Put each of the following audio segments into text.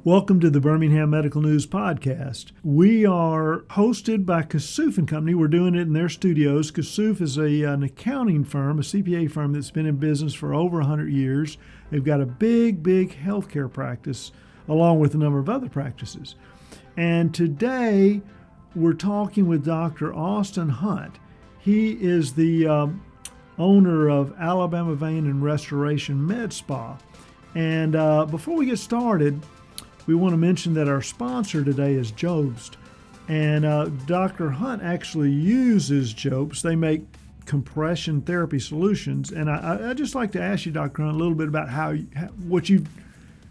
Welcome to the Birmingham Medical News Podcast. We are hosted by Kassouf & Company. We're doing it in their studios. Kassouf is an accounting firm, a CPA firm that's been in business for over 100 years. They've got a big healthcare practice along with a number of other practices. And today we're talking with Dr. Austin Hunt. He is the owner of Alabama Vein and Restoration Medspa. And before we get started, we want to mention that our sponsor today is Jobst. And Dr. Hunt actually uses Jobst. They make compression therapy solutions. And I'd just like to ask you, Dr. Hunt, a little bit about how you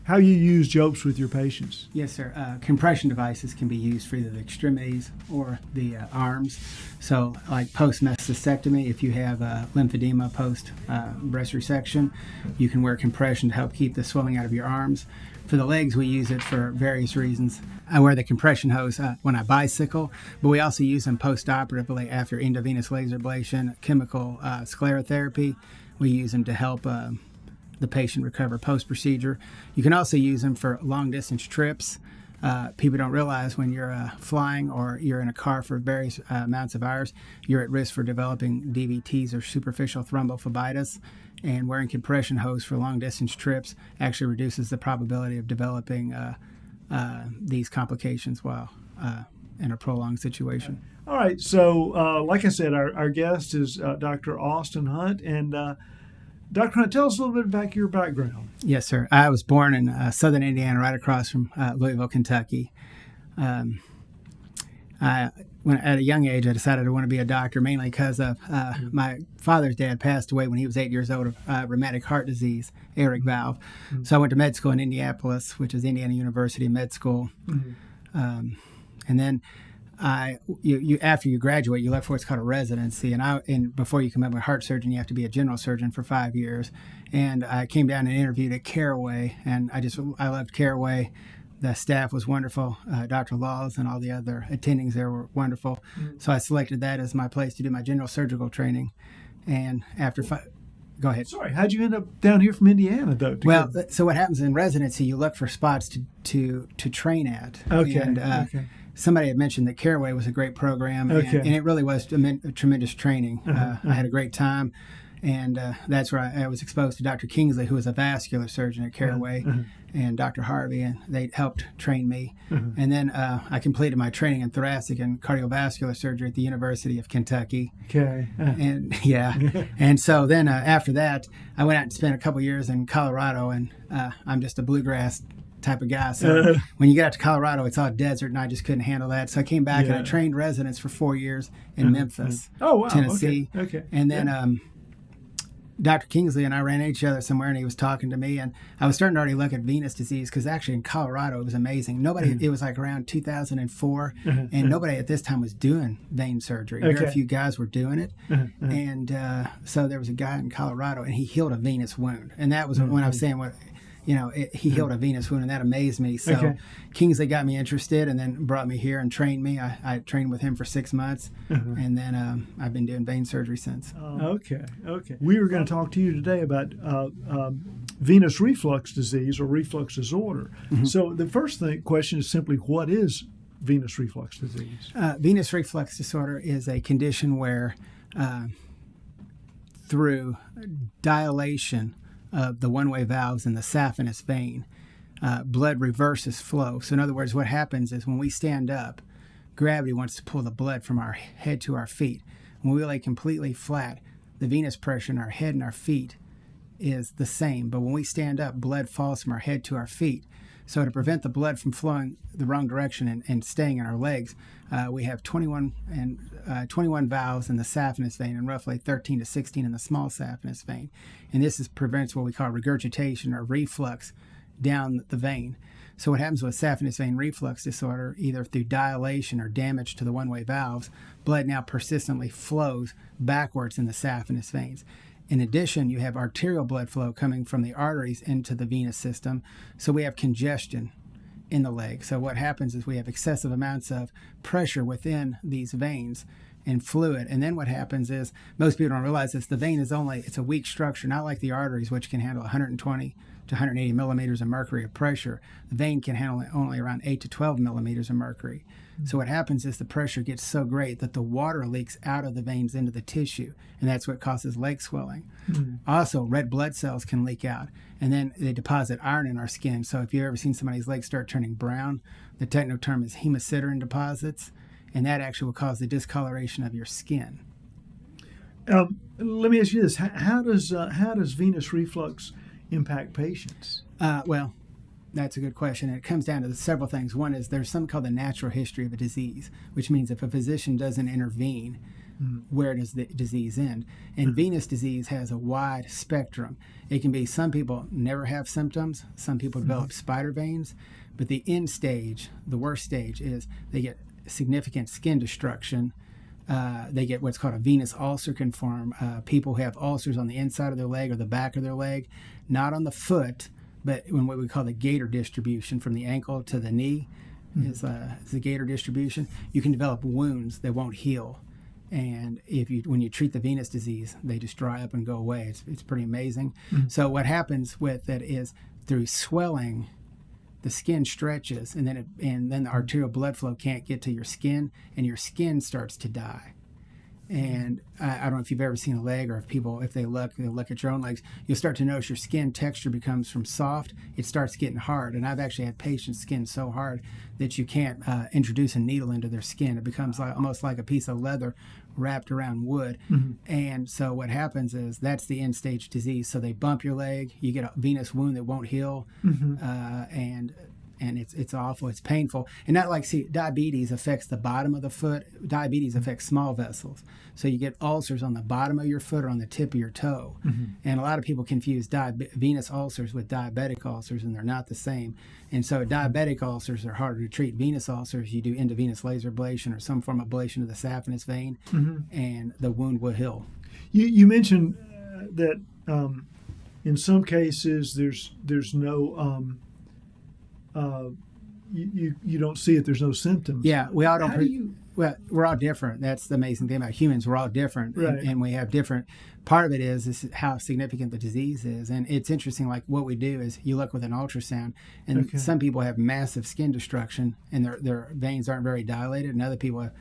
use Jobst with your patients. Yes, sir. Compression devices can be used for either the extremities or the arms. So like post-mastectomy, if you have lymphedema post-breast resection, you can wear compression to help keep the swelling out of your arms. For the legs, we use it for various reasons. I wear the compression hose when I bicycle, but we also use them post-operatively after endovenous laser ablation, chemical sclerotherapy. We use them to help the patient recover post-procedure. You can also use them for long-distance trips. People don't realize when you're flying or you're in a car for various amounts of hours, you're at risk for developing DVTs or superficial thrombophlebitis. And wearing compression hose for long-distance trips actually reduces the probability of developing these complications while in a prolonged situation. All right. So, like I said, our guest is Dr. Austin Hunt. And Dr. Hunt, tell us a little bit about your background. Yes, sir. I was born in southern Indiana, right across from Louisville, Kentucky. When at a young age, I decided I want to be a doctor, mainly because of my father's dad passed away when he was 8 years old of rheumatic heart disease, aortic valve. Mm-hmm. So I went to med school in Indianapolis, which is Indiana University Med School. Mm-hmm. And then you after you graduate, you look for what's called a residency. And before you become a heart surgeon, you have to be a general surgeon for 5 years. And I came down and interviewed at Caraway, and I loved Caraway. The staff was wonderful. Dr. Laws and all the other attendings there were wonderful. Mm-hmm. So I selected that as my place to do my general surgical training. And after go ahead. Sorry, how'd you end up down here from Indiana, though? So what happens in residency, you look for spots to train at. Okay. And somebody had mentioned that Caraway was a great program, and it really was a tremendous training. I had a great time. And that's where I was exposed to Dr. Kingsley, who was a vascular surgeon at Caraway, and Dr. Harvey, and they helped train me. And then I completed my training in thoracic and cardiovascular surgery at the University of Kentucky. Okay. And and so then after that, I went out and spent a couple years in Colorado, and I'm just a bluegrass type of guy. So when you get out to Colorado, it's all desert, and I just couldn't handle that. So I came back and I trained residents for 4 years in Memphis, Tennessee. Okay. And then Dr. Kingsley and I ran into each other somewhere, and he was talking to me, and I was starting to already look at venous disease because actually in Colorado it was amazing. It was like around 2004, and nobody at this time was doing vein surgery. Very few guys were doing it, and so there was a guy in Colorado, and he healed a venous wound, and that was when I was saying what. He healed a venous wound, and that amazed me. So Kingsley got me interested and then brought me here and trained me. I trained with him for 6 months, and then I've been doing vein surgery since. Okay. We were going to talk to you today about venous reflux disease or reflux disorder. Mm-hmm. So the first question is simply, what is venous reflux disease? Venous reflux disorder is a condition where through dilation of the one-way valves in the saphenous vein, blood reverses flow. So in other words, what happens is when we stand up, gravity wants to pull the blood from our head to our feet. When we lay completely flat, the venous pressure in our head and our feet is the same. But when we stand up, blood falls from our head to our feet. So to prevent the blood from flowing the wrong direction and staying in our legs, we have 21 valves in the saphenous vein and roughly 13 to 16 in the small saphenous vein. And this prevents what we call regurgitation or reflux down the vein. So what happens with saphenous vein reflux disorder, either through dilation or damage to the one-way valves, blood now persistently flows backwards in the saphenous veins. In addition, you have arterial blood flow coming from the arteries into the venous system, so we have congestion in the leg. So what happens is we have excessive amounts of pressure within these veins, and fluid. And then what happens is, most people don't realize this, the vein is it's a weak structure, not like the arteries, which can handle 120 to 180 millimeters of mercury of pressure. The vein can handle only around 8 to 12 millimeters of mercury. So what happens is the pressure gets so great that the water leaks out of the veins into the tissue, and that's what causes leg swelling. Also, red blood cells can leak out, and then they deposit iron in our skin. So if you've ever seen somebody's legs start turning brown, the technical term is hemosiderin deposits, and that actually will cause the discoloration of your skin. Let me ask you this: how does venous reflux impact patients? Well, that's a good question. And it comes down to several things. One is there's something called the natural history of a disease, which means if a physician doesn't intervene, where does the disease end? And venous disease has a wide spectrum. It can be some people never have symptoms, some people develop spider veins, but the end stage, the worst stage, is they get significant skin destruction. They get what's called a venous ulcer can form. People who have ulcers on the inside of their leg or the back of their leg, not on the foot, but in what we call the gator distribution, from the ankle to the knee is the gator distribution. You can develop wounds that won't heal. And when you treat the venous disease, they just dry up and go away. It's pretty amazing. So what happens with it is through swelling, the skin stretches, and then the arterial blood flow can't get to your skin, and your skin starts to die. And I don't know if you've ever seen a leg, or if they look at your own legs, you'll start to notice your skin texture becomes from soft, it starts getting hard. And I've actually had patients' skin so hard that you can't introduce a needle into their skin. It becomes almost like a piece of leather wrapped around wood. And so what happens is that's the end stage disease. So they bump your leg, you get a venous wound that won't heal, and it's awful, it's painful. And not like, diabetes affects the bottom of the foot. Diabetes affects small vessels. So you get ulcers on the bottom of your foot or on the tip of your toe. And a lot of people confuse venous ulcers with diabetic ulcers, and they're not the same. And so diabetic ulcers are harder to treat. Venous ulcers, you do intravenous laser ablation or some form of ablation of the saphenous vein, and the wound will heal. You mentioned that in some cases there's no you don't see it. There's no symptoms. Yeah, we all don't. Well, we're all different. That's the amazing thing about humans. We're all different, right. and we have different. Part of it is how significant the disease is, and it's interesting. Like what we do is you look with an ultrasound, and some people have massive skin destruction, and their veins aren't very dilated, and other people have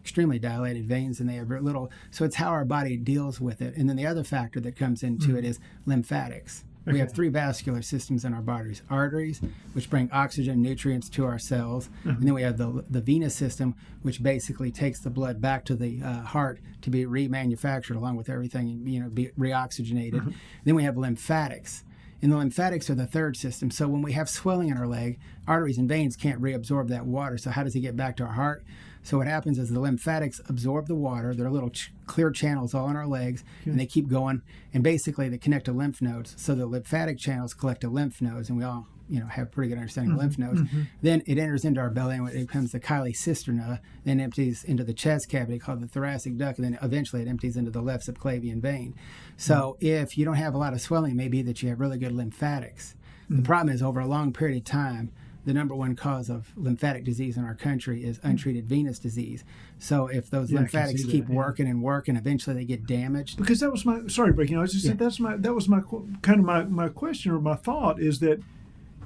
extremely dilated veins, and they have very little. So it's how our body deals with it. And then the other factor that comes into it is lymphatics. We have three vascular systems in our bodies: arteries, which bring oxygen and nutrients to our cells, and then we have the venous system, which basically takes the blood back to the heart to be remanufactured along with everything, and be reoxygenated. Then we have lymphatics, and the lymphatics are the third system. So when we have swelling in our leg, arteries and veins can't reabsorb that water. So how does it get back to our heart? So what happens is the lymphatics absorb the water. There are little clear channels all in our legs, and they keep going. And basically, they connect to lymph nodes. So the lymphatic channels collect to lymph nodes, and we all, have pretty good understanding of lymph nodes. Then it enters into our belly, and it becomes the chyli cisterna, then empties into the chest cavity called the thoracic duct, and then eventually it empties into the left subclavian vein. So if you don't have a lot of swelling, it may be that you have really good lymphatics. The problem is, over a long period of time, the number one cause of lymphatic disease in our country is untreated venous disease. So if those lymphatics keep working and working, eventually they get damaged. Because that was my breaking. I was just saying that was my kind of my question or my thought is that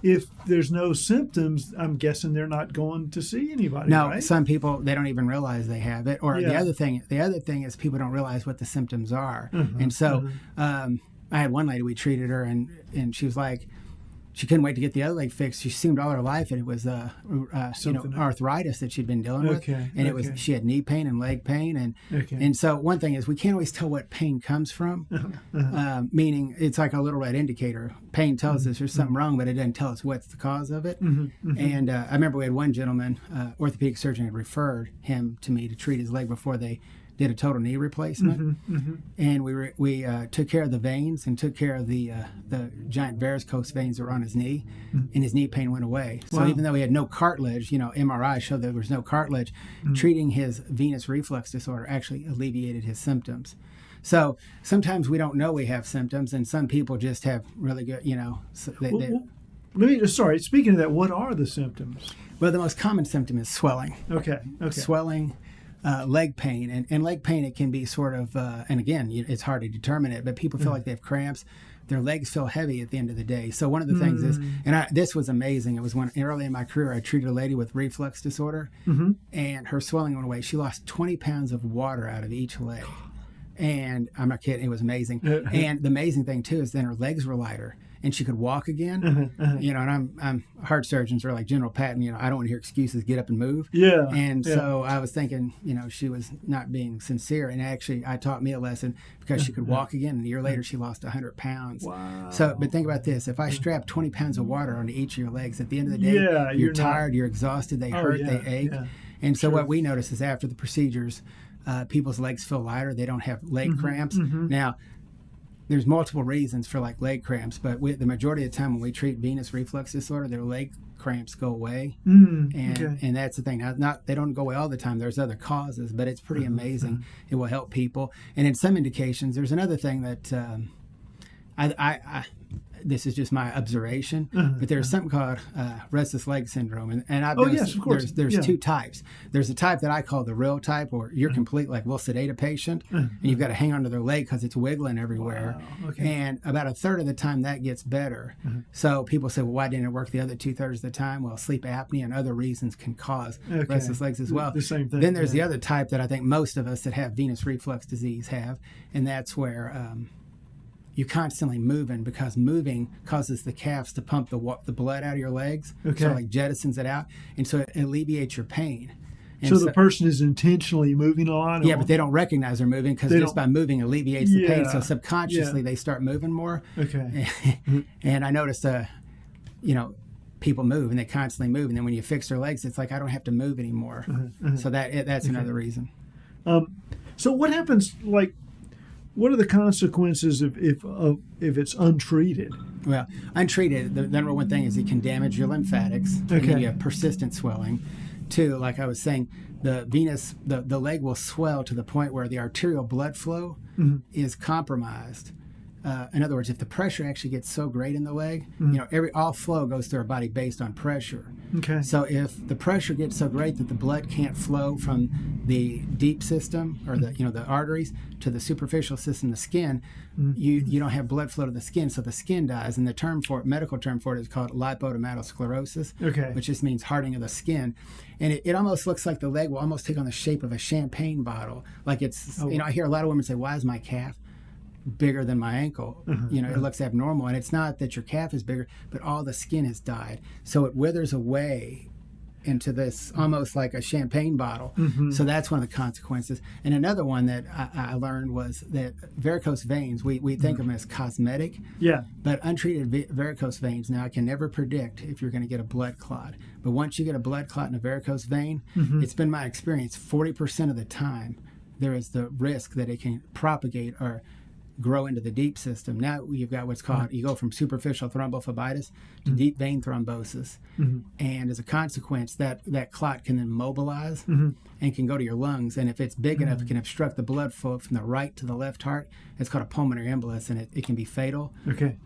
if there's no symptoms, I'm guessing they're not going to see anybody. No, right? Some people, they don't even realize they have it. Or the other thing is people don't realize what the symptoms are. And so I had one lady, we treated her, and she was like, she couldn't wait to get the other leg fixed. She assumed all her life, and it was arthritis that she'd been dealing with, and it was she had knee pain and leg pain, and so one thing is we can't always tell what pain comes from. Meaning it's like a little red indicator. Pain tells us there's something wrong, but it doesn't tell us what's the cause of it. And I remember we had one gentleman, orthopedic surgeon, had referred him to me to treat his leg before they did a total knee replacement, and we took care of the veins and took care of the giant varicose veins that were on his knee, and his knee pain went away. So even though he had no cartilage, MRI showed there was no cartilage, treating his venous reflux disorder actually alleviated his symptoms. So sometimes we don't know we have symptoms, and some people just have really good, Speaking of that, what are the symptoms? Well, the most common symptom is swelling. Okay. Swelling. leg pain. And leg pain, it can be sort of, and again, it's hard to determine it, but people feel like they have cramps. Their legs feel heavy at the end of the day. So one of the things is, and this was amazing. It was when early in my career, I treated a lady with reflux disorder, and her swelling went away. She lost 20 pounds of water out of each leg. And I'm not kidding, it was amazing. And the amazing thing too is then her legs were lighter and she could walk again. You know, and I'm heart surgeons are like General Patton, you know, I don't want to hear excuses, get up and move. So I was thinking, you know, she was not being sincere. And actually I taught me a lesson because she could walk again. And a year later she lost 100 pounds. Wow. So, but think about this, if I strap 20 pounds of water onto each of your legs, at the end of the day, you're tired, you're exhausted, they hurt, they ache. And so what we notice is after the procedures, people's legs feel lighter. They don't have leg cramps. Now, there's multiple reasons for like leg cramps, but the majority of the time when we treat venous reflux disorder, their leg cramps go away. And that's the thing. Not they don't go away all the time. There's other causes, but it's pretty amazing. It will help people. And in some indications, there's another thing that I this is just my observation, but there's something called restless leg syndrome, and I've noticed yes, of course. There's two types. There's a type that I call the real type, or you're complete, like we'll sedate a patient, and you've got to hang onto their leg because it's wiggling everywhere. And about a third of the time that gets better. So people say, well, why didn't it work the other 2/3 of the time? Well, sleep apnea and other reasons can cause restless legs as well. The same thing. Then there's the other type that I think most of us that have venous reflux disease have, and that's where you're constantly moving because moving causes the calves to pump the blood out of your legs. So like jettisons it out. And so it alleviates your pain. And so the person is intentionally moving a lot? Yeah, but they don't recognize they're moving because just by moving alleviates the pain. So subconsciously they start moving more. And I noticed, you know, people move and they constantly move. And then when you fix their legs, it's like, I don't have to move anymore. So that's another reason. So what happens, like, what are the consequences if it's untreated? Well, untreated, the number one thing is it can damage your lymphatics. And then you have persistent swelling. Two, like I was saying, the leg will swell to the point where the arterial blood flow is compromised. In other words, if the pressure actually gets so great in the leg, you know, all flow goes through our body based on pressure. So if the pressure gets so great that the blood can't flow from the deep system or the arteries to the superficial system, the skin, you don't have blood flow to the skin, so the skin dies. And the medical term for it is called lipodermatosclerosis, which just means hardening of the skin. And it almost looks like the leg will almost take on the shape of a champagne bottle. Like it's, you know, I hear a lot of women say, why is my calf bigger than my ankle? You know, it looks abnormal, and it's not that your calf is bigger, but all the skin has died, so it withers away into this almost like a champagne bottle. So that's one of the consequences. And another one that I learned was that varicose veins, we think of them as cosmetic, but untreated varicose veins, now I can never predict if you're going to get a blood clot, but once you get a blood clot in a varicose vein, it's been my experience 40% of the time there is the risk that it can propagate or grow into the deep system. Now you've got what's called, you go from superficial thrombophlebitis to deep vein thrombosis. And as a consequence, that clot can then mobilize and can go to your lungs. And if it's big enough, it can obstruct the blood flow from the right to the left heart. It's called a pulmonary embolus, and it can be fatal.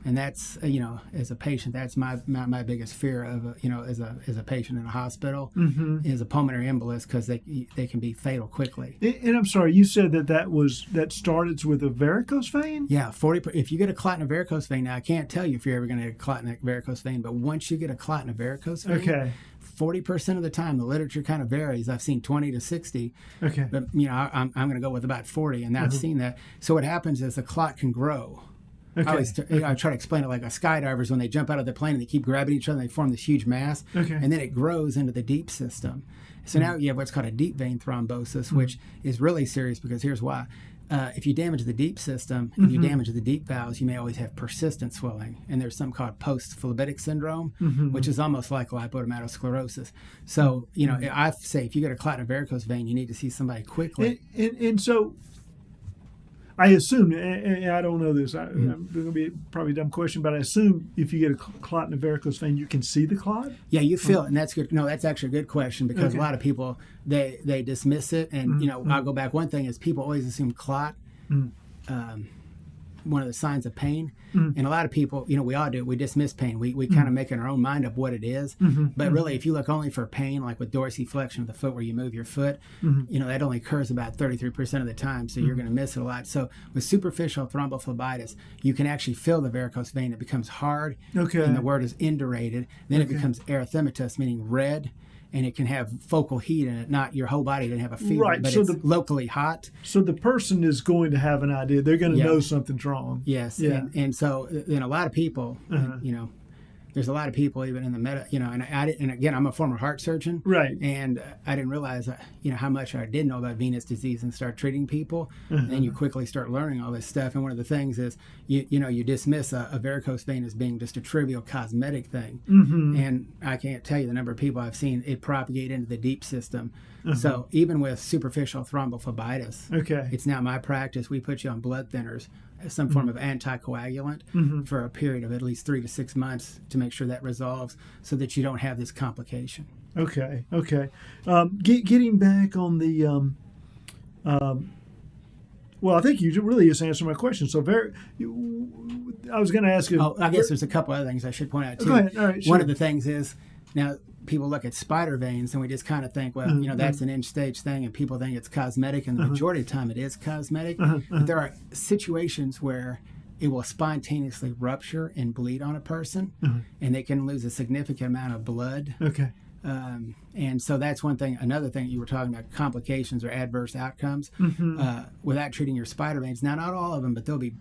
And that's, you know, as a patient, that's my biggest fear of, you know, as a patient in a hospital is a pulmonary embolus, because they can be fatal quickly. And I'm sorry, you said that started with a varicose vein? Yeah, 40. If you get a clot in a varicose vein, now I can't tell you if you're ever going to get a clot in a varicose vein, but once you get a clot in a varicose vein, 40% of the time, the literature kind of varies. I've seen 20 to 60, but you know, I'm going to go with about 40, and I've seen that. So what happens is the clot can grow. I try to explain it like a skydivers when they jump out of the plane and they keep grabbing each other and they form this huge mass, and then it grows into the deep system. So now you have what's called a deep vein thrombosis, which is really serious because here's why. If you damage the deep system and you damage the deep valves, you may always have persistent swelling. And there's something called post-phlebitic syndrome, which is almost like lipodermatosclerosis. So, you know, I say if you get a clot in a varicose vein, you need to see somebody quickly. And so I assume, and I don't know this, I'm going to be probably a dumb question, but I assume if you get a clot in a varicose vein, you can see the clot? Yeah, you feel it, and that's good. No, that's actually a good question, because a lot of people, they dismiss it, and, you know, I'll go back. One thing is people always assume clot. one of the signs of pain. And a lot of people, we all do it. We dismiss pain. We kind of make in our own mind of what it is. But really, if you look only for pain, like with dorsiflexion of the foot where you move your foot, that only occurs about 33% of the time. So you're going to miss it a lot. So with superficial thrombophlebitis, you can actually feel the varicose vein. It becomes hard. Okay. And the word is indurated. Then it becomes erythematous, meaning red. And it can have focal heat in it, not your whole body didn't have a fever, right. but So it's locally hot. So the person is going to have an idea. They're going to know something's wrong. Yes. Yeah. And so, a lot of people, there's a lot of people even in the and again, I'm a former heart surgeon. Right. And I didn't realize, how much I did know about venous disease and start treating people. And then you quickly start learning all this stuff. And one of the things is, you dismiss a varicose vein as being just a trivial cosmetic thing. And I can't tell you the number of people I've seen it propagate into the deep system. So even with superficial thrombophlebitis, it's now my practice. We put you on blood thinners, some form of anticoagulant for a period of at least 3 to 6 months to make sure that resolves so that you don't have this complication. Okay. Getting back on the, well, I think you really just answered my question. So I was going to ask you. Oh, I guess there's a couple other things I should point out too. Go ahead. All right, sure. One of the things is now people look at spider veins and we just kind of think, well, that's an end stage thing, and people think it's cosmetic, and the majority of the time it is cosmetic. But there are situations where it will spontaneously rupture and bleed on a person, and they can lose a significant amount of blood. Okay. And so that's one thing. Another thing you were talking about, complications or adverse outcomes without treating your spider veins. Now, not all of them, but there'll be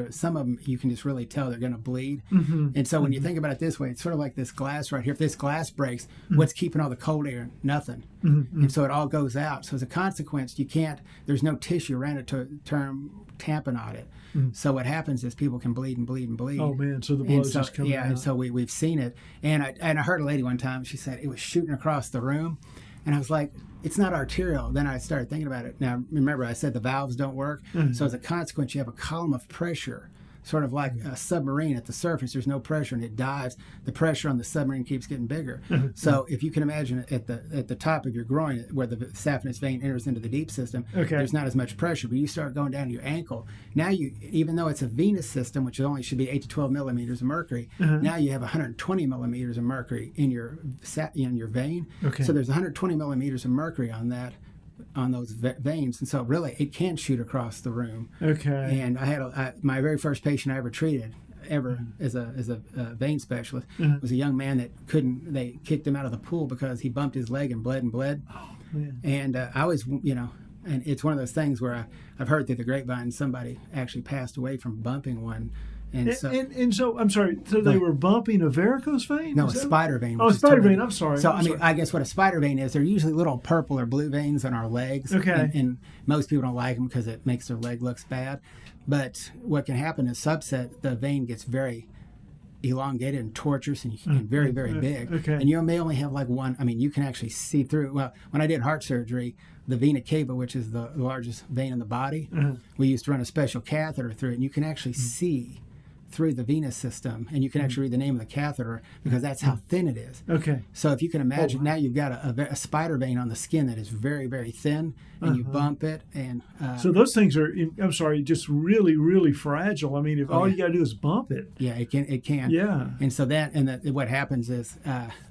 some of them you can just really tell they're going to bleed. And so when you think about it this way, it's sort of like this glass right here. If this glass breaks, what's keeping all the cold air? Nothing. And so it all goes out. So as a consequence, there's no tissue around it to tamponade it. So what happens is people can bleed and bleed and bleed. Oh man! So the blood's just coming out. And so we've seen it. And I heard a lady one time. She said it was shooting across the room, and I was like, it's not arterial. Then I started thinking about it. Now remember, I said the valves don't work. So as a consequence, you have a column of pressure. Sort of like a submarine at the surface, there's no pressure and it dives. The pressure on the submarine keeps getting bigger. So if you can imagine at the top of your groin, where the saphenous vein enters into the deep system, there's not as much pressure. But you start going down to your ankle. Now even though it's a venous system, which only should be 8 to 12 millimeters of mercury, now you have 120 millimeters of mercury in your vein. So there's 120 millimeters of mercury on those veins, and so really it can shoot across the room. And I had my very first patient I ever treated as a vein specialist was a young man that they kicked him out of the pool because he bumped his leg and bled. And I was and it's one of those things where I've heard through the grapevine somebody actually passed away from bumping one. And so I'm sorry. So they were bumping a varicose vein? No, a spider vein. Oh, a spider vein. I'm sorry. So I guess what a spider vein is, they're usually little purple or blue veins on our legs. And most people don't like them because it makes their leg looks bad. But what can happen is the vein gets very elongated and tortuous and very, very big. And you may only have like one. I mean, you can actually see through. Well, when I did heart surgery, the vena cava, which is the largest vein in the body, we used to run a special catheter through it, and you can actually see through the venous system, and you can actually read the name of the catheter because that's how thin it is. So if you can imagine, now you've got a spider vein on the skin that is very, very thin, and you bump it, and so those things are, I'm sorry, just really, really fragile. I mean, if all you got to do is bump it. Yeah, it can. Yeah. And so what happens is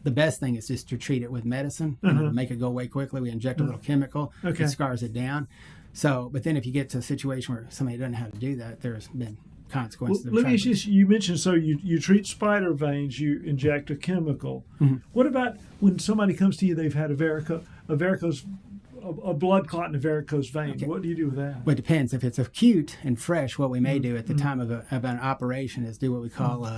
the best thing is just to treat it with medicine, to make it go away quickly. We inject a little chemical, it scars it down. So, but then if you get to a situation where somebody doesn't know how to do that, there's been consequences. Well, let me just, you mentioned, so you treat spider veins, you inject a chemical. What about when somebody comes to you, they've had a blood clot in a varicose vein? What do you do with that? Well, it depends. If it's acute and fresh, what we may do at the time of an operation is do what we call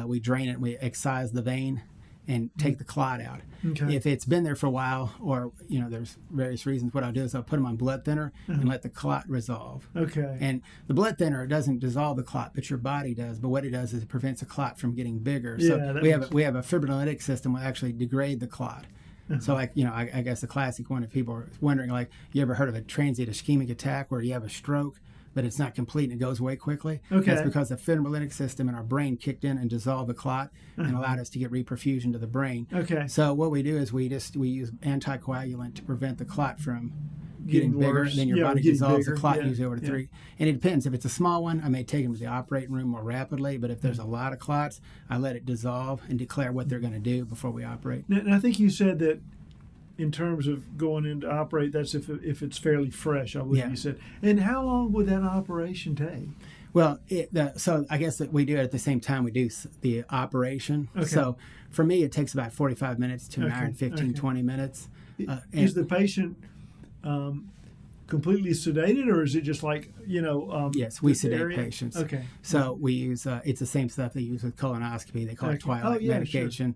we drain it, we excise the vein and take the clot out. If it's been there for a while, or there's various reasons, what I'll do is I'll put them on blood thinner and let the clot resolve. And the blood thinner doesn't dissolve the clot, but your body does. But what it does is it prevents the clot from getting bigger. So we have a fibrinolytic system that actually degrade the clot. So I guess the classic one, if people are wondering, like, you ever heard of a transient ischemic attack where you have a stroke but it's not complete and it goes away quickly? That's because the fibrinolytic system in our brain kicked in and dissolved the clot and allowed us to get reperfusion to the brain. So what we do is we use anticoagulant to prevent the clot from getting bigger, worse. and then your Yeah, body getting dissolves bigger. the clot Yeah, usually over to yeah. 3. And it depends. If it's a small one, I may take them to the operating room more rapidly. But if there's a lot of clots, I let it dissolve and declare what they're going to do before we operate. Now, and I think you said that in terms of going in to operate, that's if it's fairly fresh, I believe Yeah. you said. And how long would that operation take? Well, so I guess that we do it at the same time we do the operation. Okay. So for me, it takes about 45 minutes to an hour and 15, 20 minutes. Is the patient completely sedated, or is it just like, Yes, we the sedate area? patients. Okay. So we use, it's the same stuff they use with colonoscopy. They call it Okay. twilight Oh, yeah, medication.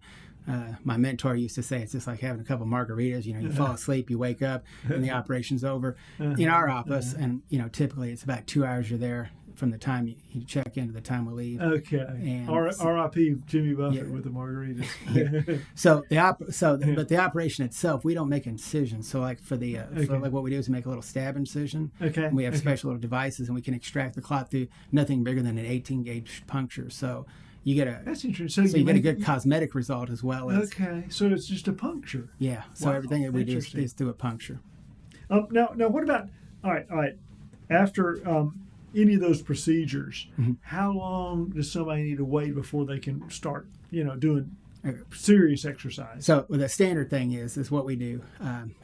My mentor used to say it's just like having a couple margaritas. You fall asleep, you wake up, and the operation's over. In our office, and typically it's about 2 hours you're there from the time you check in to the time we leave. Okay. And R.I.P. Jimmy Buffett Yeah. with the margaritas. So but the operation itself, we don't make incisions. So like for what we do is make a little stab incision. Okay. And we have special little devices, and we can extract the clot through nothing bigger than an 18 gauge puncture. So you get That's interesting. so you get a good cosmetic result as well as Okay. So it's just a puncture. yeah. So Wow, everything that we do interesting. is through a puncture. Now, what about? All right. After any of those procedures, Mm-hmm. how long does somebody need to wait before they can start, doing serious exercise? So the standard thing is what we do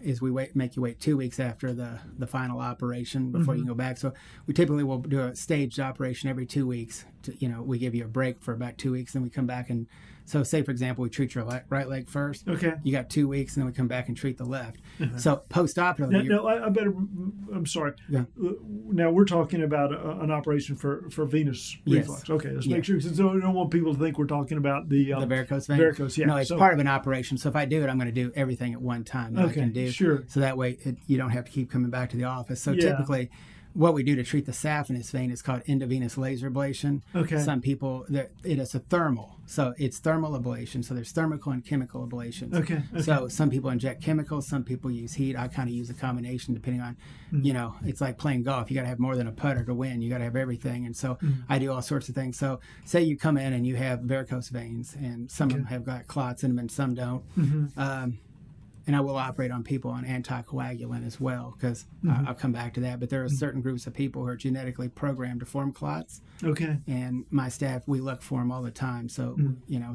is we make you wait 2 weeks after the final operation before you can go back. So we typically will do a staged operation every 2 weeks. We give you a break for about 2 weeks, then we come back and so say for example we treat your right leg first. Okay. You got 2 weeks, and then we come back and treat the left. So post-operatively, No, I better. I'm sorry. Yeah. Now we're talking about an operation for venous Yes. reflux. Okay, let's Yeah. make sure, because I don't want people to think we're talking about the varicose vein. varicose, yeah. No, it's So- part of an operation. So if I do it, I'm going to do everything at one time that I Okay, can do. sure. So that way you don't have to keep coming back to the office. So Yeah. typically, what we do to treat the saphenous vein is called endovenous laser ablation. Okay. Some people, it is a thermal. So it's thermal ablation. So there's thermal and chemical ablations. Okay. So some people inject chemicals, some people use heat. I kind of use a combination depending on, it's like playing golf. You got to have more than a putter to win. You got to have everything. And so I do all sorts of things. So say you come in and you have varicose veins, and some of them have got clots in them and some don't. And I will operate on people on anticoagulant as well, because I'll come back to that. But there are certain groups of people who are genetically programmed to form clots. Okay. And my staff, we look for them all the time. So,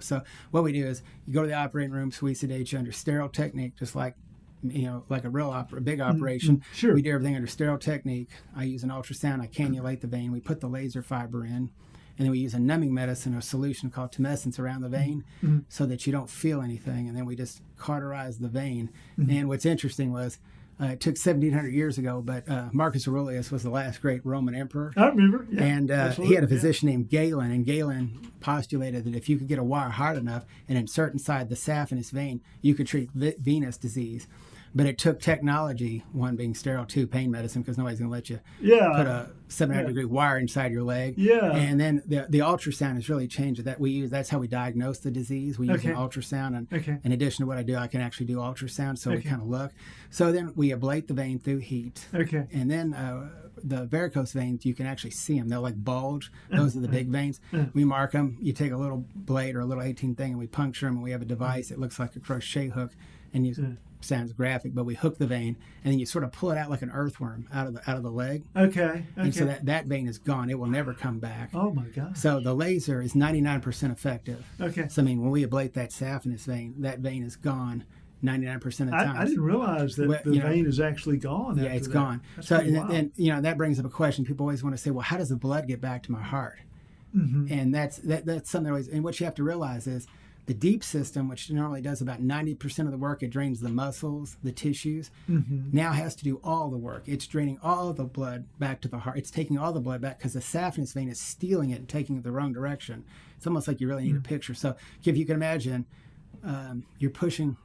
so what we do is you go to the operating room, so we sedate you under sterile technique, just like, like a real big operation. Sure. We do everything under sterile technique. I use an ultrasound. I cannulate the vein. We put the laser fiber in. And then we use a numbing medicine or solution called tumescence around the vein so that you don't feel anything. And then we just cauterize the vein. And what's interesting was it took 1,700 years ago, but Marcus Aurelius was the last great Roman emperor. I remember. Yeah, And he absolutely, had a physician named Galen, and Galen postulated that if you could get a wire hard enough and insert inside the saphenous vein, you could treat venous disease. But it took technology, one being sterile, two, pain medicine, because nobody's going to let you put a 700-degree wire inside your leg. Yeah. And then the ultrasound has really changed. That's how we diagnose the disease. We use an ultrasound. And in addition to what I do, I can actually do ultrasound, so we kind of look. So then we ablate the vein through heat. Okay. And then the varicose veins, you can actually see them. They'll like bulge. Those are the big veins. We mark them. You take a little blade or a little 18 thing, and we puncture them, and we have a device that looks like a crochet hook. And you sounds graphic, but we hook the vein, and then you sort of pull it out like an earthworm out of the leg. Okay. And so that vein is gone. It will never come back. Oh my God. So the laser is 99% effective. Okay. So I mean, when we ablate that saphenous vein, that vein is gone 99% of the time. I didn't realize that the vein is actually gone. Yeah, it's that. gone. That's So pretty and wild. that brings up a question. People always want to say, well, how does the blood get back to my heart? And that's something always. And what you have to realize is, the deep system, which normally does about 90% of the work, it drains the muscles, the tissues, now has to do all the work. It's draining all the blood back to the heart. It's taking all the blood back because the saphenous vein is stealing it and taking it the wrong direction. It's almost like you really need a picture. So if you can imagine, you're pushing,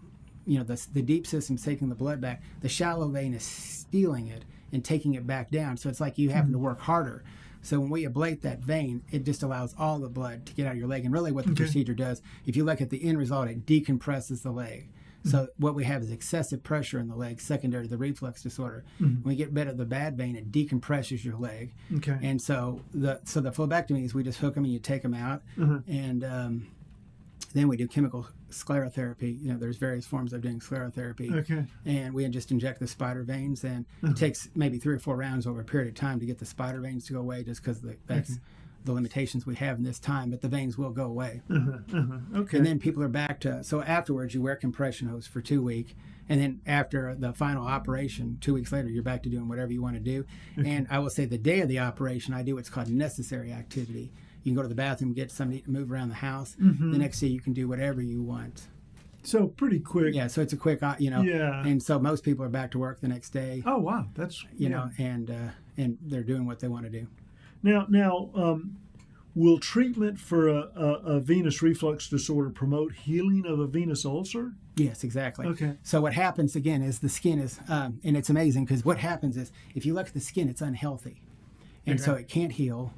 the deep system's taking the blood back. The shallow vein is stealing it and taking it back down. So it's like you having to work harder. So when we ablate that vein, it just allows all the blood to get out of your leg. And really what the procedure does, if you look at the end result, it decompresses the leg. So what we have is excessive pressure in the leg, secondary to the reflux disorder. When we get rid of the bad vein, it decompresses your leg. Okay. And so the phlebectomy is we just hook them and you take them out. And then we do chemical sclerotherapy. There's various forms of doing sclerotherapy. Okay. And we just inject the spider veins, and it takes maybe 3 or 4 rounds over a period of time to get the spider veins to go away, just because that's the limitations we have in this time, but the veins will go away. Okay. And then people are back to, so afterwards you wear compression hose for 2 weeks, and then after the final operation, 2 weeks later, you're back to doing whatever you want to do. And I will say the day of the operation, I do what's called necessary activity. You can go to the bathroom, get somebody to move around the house. The next day you can do whatever you want. So pretty quick. Yeah, so it's a quick, Yeah. And so most people are back to work the next day. Oh, wow. That's, And they're doing what they want to do. Now, will treatment for a venous reflux disorder promote healing of a venous ulcer? Yes, exactly. Okay. So what happens again is the skin is, and it's amazing because what happens is if you look at the skin, it's unhealthy, and so it can't heal,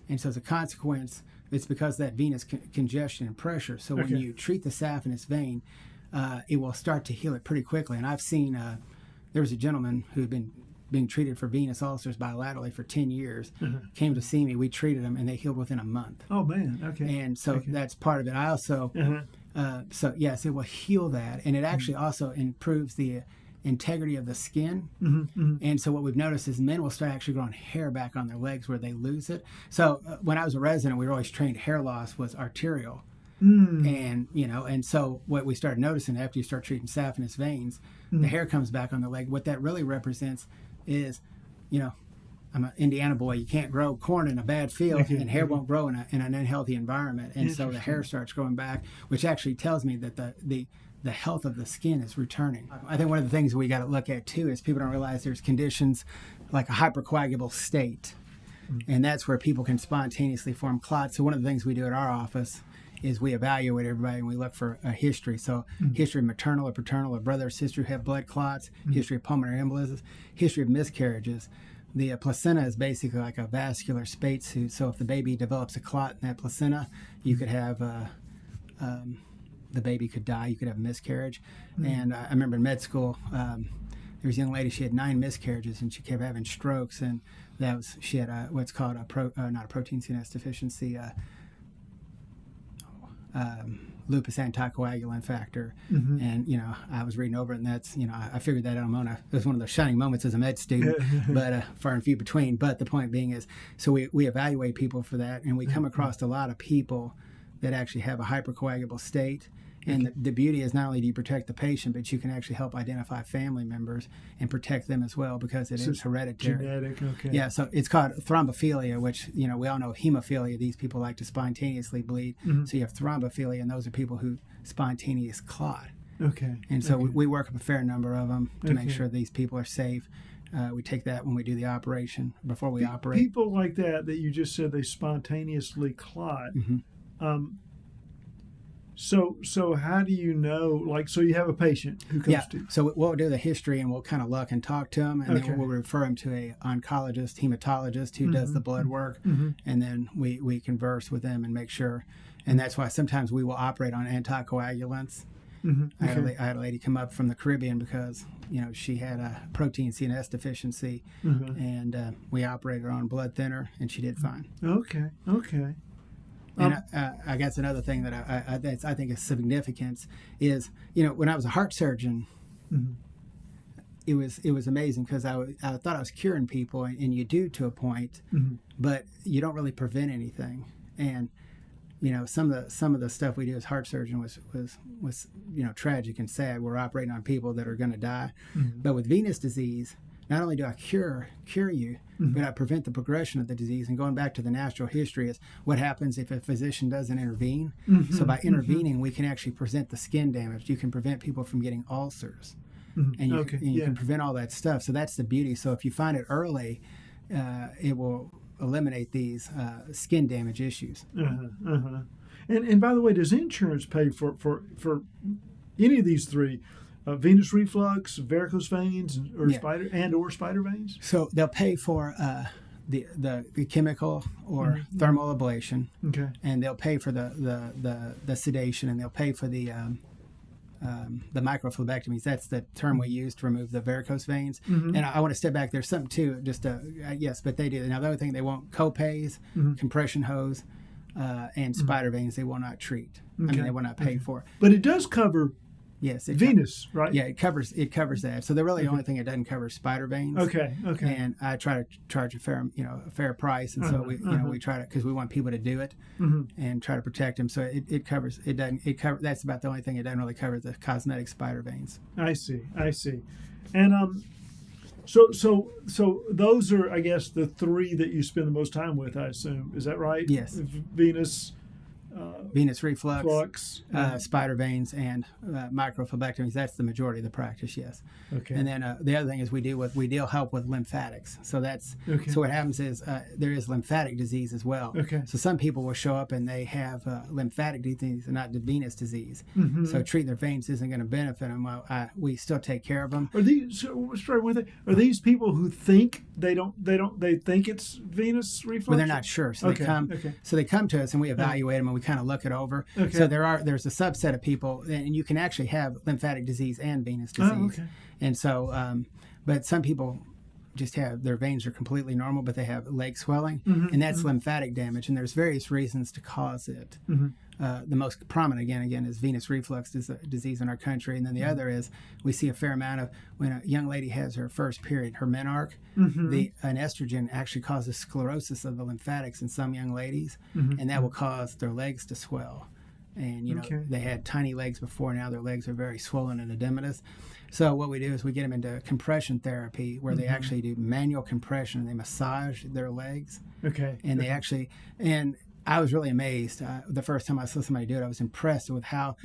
and so as a consequence, it's because of that venous congestion and pressure. So when you treat the saphenous vein, it will start to heal it pretty quickly. And I've seen there was a gentleman who had been being treated for venous ulcers bilaterally for 10 years, came to see me. We treated him, and they healed within a month. Oh, man. Okay. And so that's part of it. I also, so yes, it will heal that. And it actually also improves the integrity of the skin. And so what we've noticed is men will start actually growing hair back on their legs where they lose it. So when I was a resident, we were always trained hair loss was arterial. And and so what we started noticing after you start treating saphenous veins, the hair comes back on the leg. What that really represents is, I'm an Indiana boy. You can't grow corn in a bad field, and hair won't grow in an unhealthy environment. And so the hair starts growing back, which actually tells me that the health of the skin is returning. I think one of the things we got to look at too is people don't realize there's conditions like a hypercoagulable state, and that's where people can spontaneously form clots. So one of the things we do at our office is we evaluate everybody and we look for a history. So history of maternal or paternal or brother or sister who have blood clots, history of pulmonary embolisms, history of miscarriages. The placenta is basically like a vascular spacesuit. So if the baby develops a clot in that placenta, you could have the baby could die. You could have a miscarriage. And I remember in med school, there was a young lady. She had 9 miscarriages, and she kept having strokes. And she had what's called not a protein CNS deficiency. Lupus anticoagulant factor. And I was reading over it, and that's I figured that out. It was one of those shining moments as a med student, but far and few between. But the point being is, so we evaluate people for that, and we come across a lot of people that actually have a hypercoagulable state. And the beauty is not only do you protect the patient, but you can actually help identify family members and protect them as well, because it is hereditary. Genetic, okay. Yeah, so it's called thrombophilia, which, we all know hemophilia. These people like to spontaneously bleed. So you have thrombophilia, and those are people who spontaneous clot. Okay. And so we work up a fair number of them to make sure these people are safe. We take that when we do the operation, before we operate. People like that you just said they spontaneously clot. So how do you know, so you have a patient who comes to you? So we'll do the history, and we'll kind of look and talk to them, and then we'll refer them to a oncologist, hematologist who does the blood work, and then we converse with them and make sure. And that's why sometimes we will operate on anticoagulants. I had a lady come up from the Caribbean because she had a protein CNS deficiency, and we operated on blood thinner, and she did fine. Okay. And I guess another thing that I think is significance is, when I was a heart surgeon, it was amazing because I thought I was curing people, and you do to a point, but you don't really prevent anything. And some of the stuff we do as heart surgeon was tragic and sad. We're operating on people that are going to die, but with venous disease, not only do I cure you, but I prevent the progression of the disease. And going back to the natural history is what happens if a physician doesn't intervene. So by intervening, we can actually prevent the skin damage. You can prevent people from getting ulcers, and you can prevent all that stuff. So that's the beauty. So if you find it early, it will eliminate these skin damage issues. And by the way, does insurance pay for any of these three? Venous reflux, varicose veins, or spider veins. So they'll pay for the chemical or thermal ablation, and they'll pay for the sedation, and they'll pay for the microphlebectomies. That's the term we use to remove the varicose veins. And I want to step back. There's something too, yes, but they do. Now the other thing, they want co-pays, compression hose, and spider veins they will not treat. I mean, they will not pay for. But it does cover Yes, venous, right? Yeah, it covers that. So the only thing it doesn't cover is spider veins. Okay. And I try to charge a fair price, and so we try to, because we want people to do it and try to protect them. So it covers. It doesn't. It cover. That's about the only thing it doesn't really cover, the cosmetic spider veins. I see. And so those are, I guess, the three that you spend the most time with, I assume. Is that right? Yes. Venous reflux, spider veins, and microphobectomies. That's the majority of the practice, yes. Okay. And then the other thing is we deal help with lymphatics. So so what happens is there is lymphatic disease as well. Okay. So some people will show up and they have lymphatic disease and not the venous disease. So treating their veins isn't going to benefit them. Well, we still take care of them. Are these these people who think they think it's venous reflux? Well, they're not sure. So they come to us and we evaluate them and we kind of look it over. Okay. So there's a subset of people, and you can actually have lymphatic disease and venous disease. Oh, okay. And so, but some people just have, their veins are completely normal, but they have leg swelling, and that's lymphatic damage. And there's various reasons to cause it. The most prominent, again, is venous reflux disease in our country. And then the other is we see a fair amount of when a young lady has her first period, her menarche, an estrogen actually causes sclerosis of the lymphatics in some young ladies, and that will cause their legs to swell. And, they had tiny legs before, now their legs are very swollen and edematous. So what we do is we get them into compression therapy where they actually do manual compression and they massage their legs. Okay. And they actually, and I was really amazed. The first time I saw somebody do it, I was impressed with how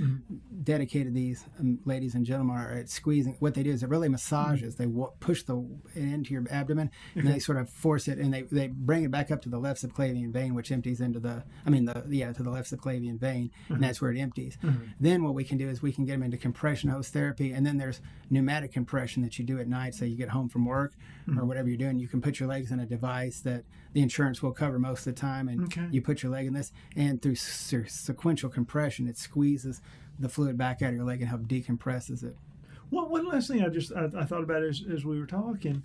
dedicated these ladies and gentlemen are at squeezing. What they do is it really massages. They push it into your abdomen, and they sort of force it, and they bring it back up to the left subclavian vein, which empties into to the left subclavian vein, and that's where it empties. Then what we can do is we can get them into compression hose therapy, and then there's pneumatic compression that you do at night. So you get home from work or whatever you're doing, you can put your legs in a device that the insurance will cover most of the time, and you put your leg in this, and through sequential compression, it squeezes the fluid back out of your leg and help decompresses it. Well, one last thing I thought about as we were talking,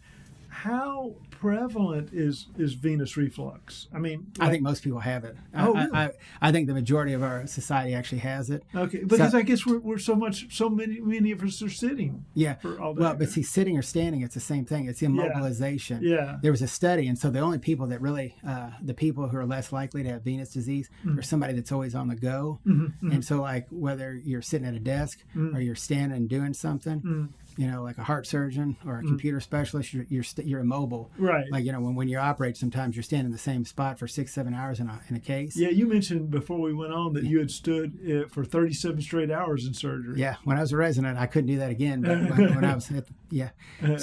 how prevalent is venous reflux? I mean, I think most people have it. Really? I think the majority of our society actually has it. Okay, because I guess we're so many of us are sitting. Yeah. For all day. Well, but see, sitting or standing, it's the same thing. It's immobilization. Yeah. There was a study, and so the only people that really, the people who are less likely to have venous disease are somebody that's always on the go. And so, like, whether you're sitting at a desk or you're standing and doing something. Like a heart surgeon or a computer specialist, you're immobile. Right. Like, when you operate, sometimes you're standing in the same spot for 6-7 hours in a case. Yeah, you mentioned before we went on that you had stood for 37 straight hours in surgery. Yeah, when I was a resident, I couldn't do that again. But when I was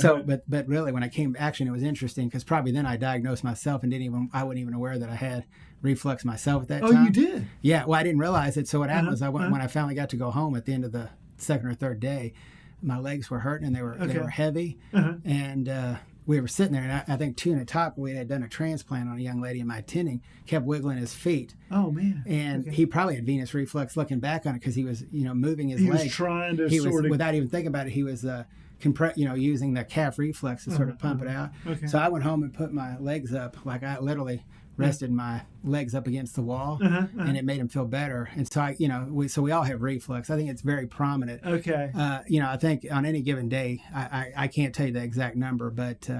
So, but really, when I came, actually, it was interesting because probably then I diagnosed myself and I wasn't even aware that I had reflux myself at that time. Oh, you did? Yeah, well, I didn't realize it. So what happened was when I finally got to go home at the end of the second or third day, my legs were hurting and they were heavy, and we were sitting there, and I think two in the top, we had done a transplant on a young lady, and my attending kept wiggling his feet. Oh man! And he probably had venous reflux. Looking back on it, because he was moving his legs. He was trying to without even thinking about it. He was using the calf reflex to sort of pump it out. Okay. So I went home and put my legs up, like I literally rested my legs up against the wall, and it made him feel better. And so we all have reflux. I think it's very prominent. Okay. I think on any given day, I can't tell you the exact number, but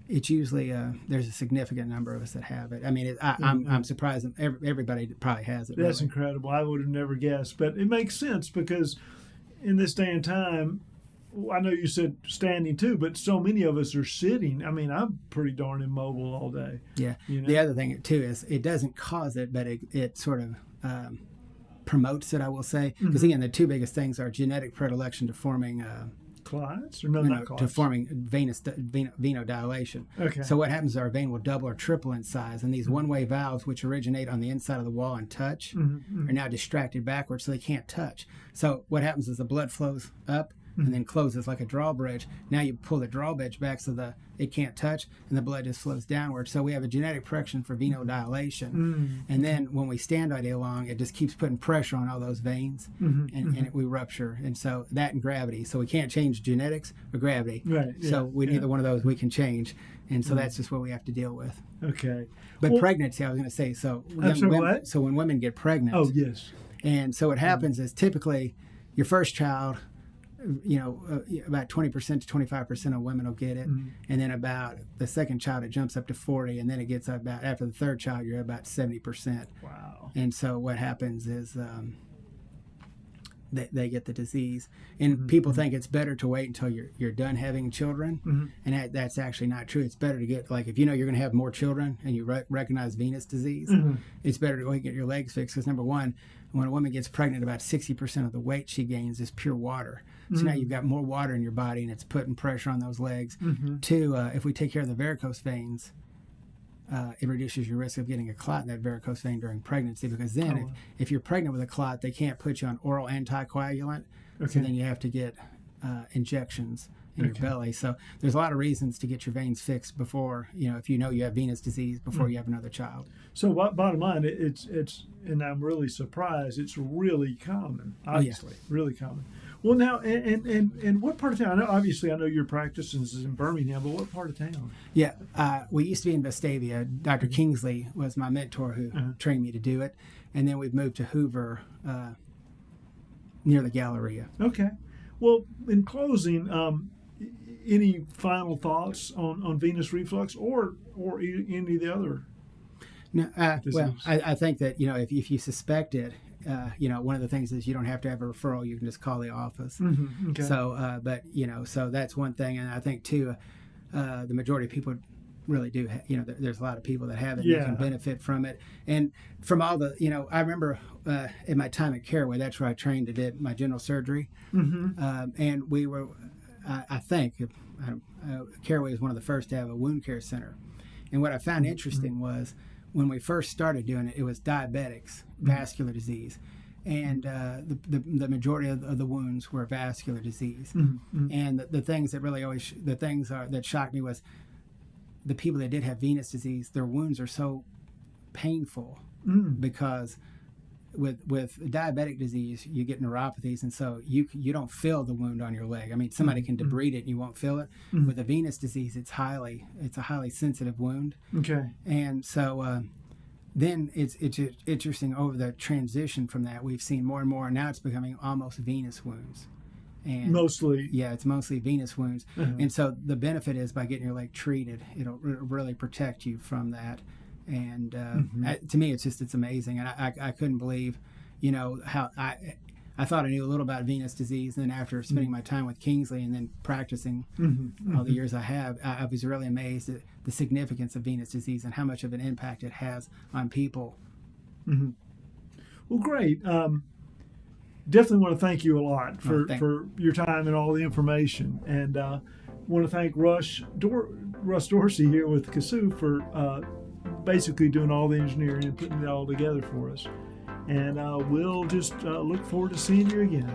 it's usually there's a significant number of us that have it. I mean, I'm surprised that everybody probably has it. That's really incredible. I would have never guessed, but it makes sense because in this day and time, I know you said standing too, but so many of us are sitting. I mean, I'm pretty darn immobile all day. Yeah. The other thing too is it doesn't cause it, but it sort of promotes it, I will say. Because again, the two biggest things are genetic predilection to forming clots or not clots? To forming venodilation. Okay. So what happens is our vein will double or triple in size, and these one-way valves, which originate on the inside of the wall and touch, are now distracted backwards, so they can't touch. So what happens is the blood flows up and then closes like a drawbridge. Now you pull the drawbridge back so it can't touch, and the blood just flows downward. So we have a genetic correction for venodilation. And then when we stand all day long, it just keeps putting pressure on all those veins, and we rupture. And so that and gravity. So we can't change genetics or gravity. Right. Yeah, so neither one of those we can change. And so that's just what we have to deal with. Okay. But pregnancy, I was going to say, so when women get pregnant. Oh, yes. And so what happens is typically your first child, about 20% to 25% of women will get it. And then about the second child, it jumps up to 40. And then it gets about, after the third child, you're about 70%. Wow. And so what happens is they get the disease. And people think it's better to wait until you're done having children. And that's actually not true. It's better to get, like, if you know you're going to have more children and you recognize venous disease, it's better to go and get your legs fixed. Because number one, when a woman gets pregnant, about 60% of the weight she gains is pure water. So now you've got more water in your body, and it's putting pressure on those legs. Two, if we take care of the varicose veins, it reduces your risk of getting a clot in that varicose vein during pregnancy, because then if you're pregnant with a clot, they can't put you on oral anticoagulant. So then you have to get injections in your belly. So there's a lot of reasons to get your veins fixed before, if you know you have venous disease before you have another child. So bottom line, it's and I'm really surprised, it's really common, obviously, really common. Well, now, and what part of town? I know your practice is in Birmingham, but what part of town? Yeah, we used to be in Vestavia. Dr. Kingsley was my mentor who trained me to do it. And then we've moved to Hoover, near the Galleria. Okay. Well, in closing, any final thoughts on venous reflux or any of the other? No, well, I think that, if you suspect it, one of the things is you don't have to have a referral. You can just call the office. Okay. So, so that's one thing. And I think, too, the majority of people really do, there's a lot of people that have it and can benefit from it. And from all the, I remember in my time at Caraway, that's where I trained to do my general surgery. And we were, I think, Caraway was one of the first to have a wound care center. And what I found interesting was, when we first started doing it, it was diabetics, vascular disease, and the majority of the wounds were vascular disease. And the things that really that shocked me was the people that did have venous disease, their wounds are so painful because with diabetic disease, you get neuropathies, and so you don't feel the wound on your leg. I mean, somebody can debride it and you won't feel it. With a venous disease, it's a highly sensitive wound. Okay. And so then it's interesting, over the transition from that, we've seen more and more. Now it's becoming almost venous wounds. And mostly. Yeah, it's mostly venous wounds. And so the benefit is, by getting your leg treated, it'll really protect you from that. And to me, it's amazing. And I couldn't believe, how I thought I knew a little about venous disease. And then after spending my time with Kingsley and then practicing all the years I have, I was really amazed at the significance of venous disease and how much of an impact it has on people. Well, great. Definitely want to thank you a lot for your time and all the information. And want to thank Russ Dorsey here with Kasuf for basically doing all the engineering and putting it all together for us. And we'll just look forward to seeing you again.